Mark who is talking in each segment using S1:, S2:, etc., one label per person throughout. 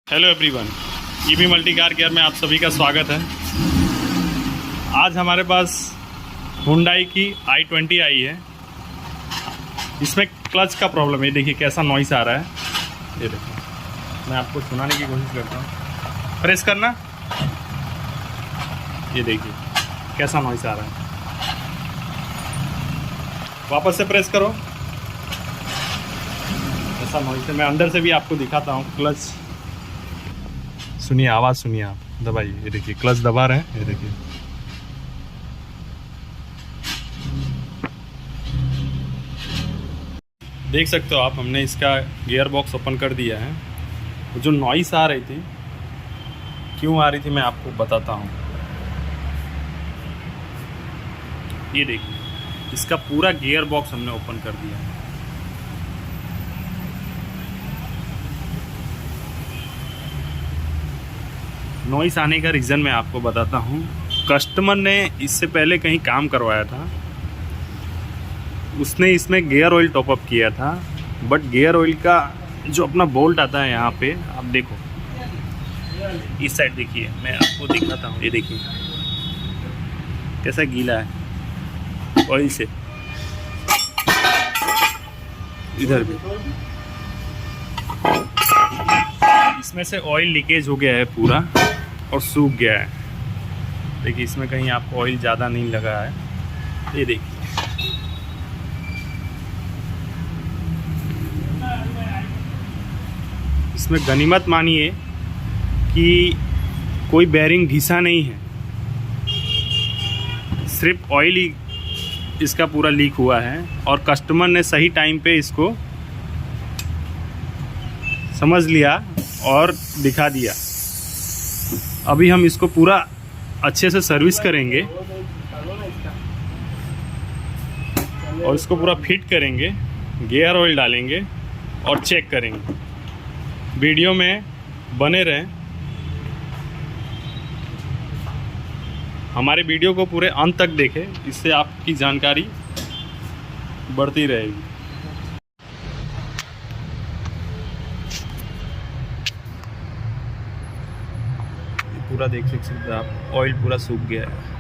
S1: Hello everyone, EV multi car care में आप सभी का स्वागत है। आज हमारे पास हुंडई की i20 आई है। इसमें क्लच का प्रॉब्लम है। देखिए कैसा नॉइस आ रहा है। ये देखो, मैं आपको सुनाने की कोशिश करता हूँ। प्रेस करना, ये देखिए कैसा नॉइस आ रहा है। वापस से प्रेस करो, ऐसा नॉइस है। मैं अंदर से भी आपको दिखाता हूँ। क्लच सुनिए, आवाज़ सुनिए आप। दबाइए, ये देखिए क्लच दबा रहे हैं। ये देखिए देख सकते हो आप, हमने इसका गियर बॉक्स ओपन कर दिया है। जो नॉइस आ रही थी, क्यों आ रही थी, मैं आपको बताता हूँ। ये देखिए, इसका पूरा गियर बॉक्स हमने ओपन कर दिया है। नॉइस आने का रीज़न मैं आपको बताता हूँ। कस्टमर ने इससे पहले कहीं काम करवाया था, उसने इसमें गियर ऑयल टॉपअप किया था, बट गियर ऑयल का जो अपना बोल्ट आता है यहाँ पे, आप देखो इस साइड देखिए, मैं आपको दिखाता हूँ। ये देखिए कैसा गीला है ऑयल से। इधर भी इसमें से ऑयल लीकेज हो गया है पूरा और सूख गया है। देखिए इसमें कहीं आपको ऑयल ज़्यादा नहीं लगा है। ये देखिए इसमें गनीमत मानिए कि कोई बेरिंग घिसा नहीं है, सिर्फ ऑयल ही इसका पूरा लीक हुआ है। और कस्टमर ने सही टाइम पे इसको समझ लिया और दिखा दिया। अभी हम इसको पूरा अच्छे से सर्विस करेंगे और इसको पूरा फिट करेंगे, गियर ऑयल डालेंगे और चेक करेंगे। वीडियो में बने रहें, हमारे वीडियो को पूरे अंत तक देखें, इससे आपकी जानकारी बढ़ती रहेगी। पूरा देख सकते हैं आप, ऑयल पूरा सूख गया है।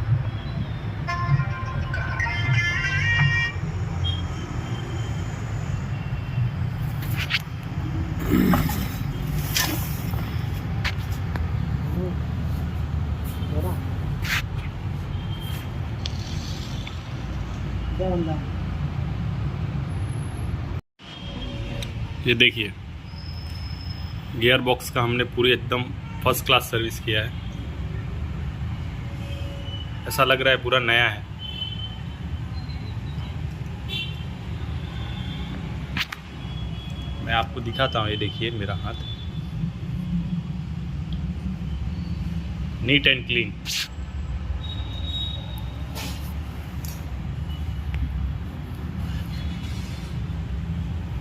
S1: ये देखिए गियर बॉक्स का हमने पूरी एकदम फर्स्ट क्लास सर्विस किया है। ऐसा लग रहा है पूरा नया है। मैं आपको दिखाता हूँ। ये देखिए मेरा हाथ, नीट एंड क्लीन।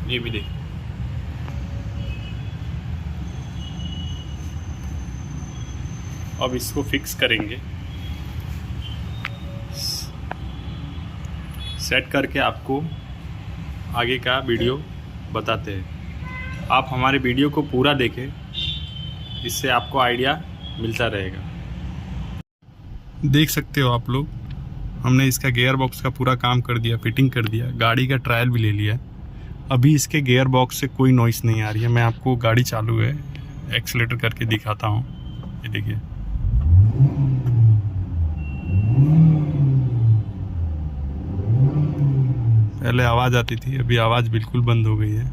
S1: ये भी देखिए, अब इसको फिक्स करेंगे। सेट करके आपको आगे का वीडियो बताते हैं। आप हमारे वीडियो को पूरा देखें, इससे आपको आइडिया मिलता रहेगा। देख सकते हो आप लोग, हमने इसका गियर बॉक्स का पूरा काम कर दिया, फिटिंग कर दिया, गाड़ी का ट्रायल भी ले लिया। अभी इसके गियर बॉक्स से कोई नॉइस नहीं आ रही है। मैं आपको गाड़ी चालू है, एक्सीलेटर करके दिखाता हूँ। ये देखिए पहले आवाज़ आती थी, अभी आवाज़ बिल्कुल बंद हो गई है।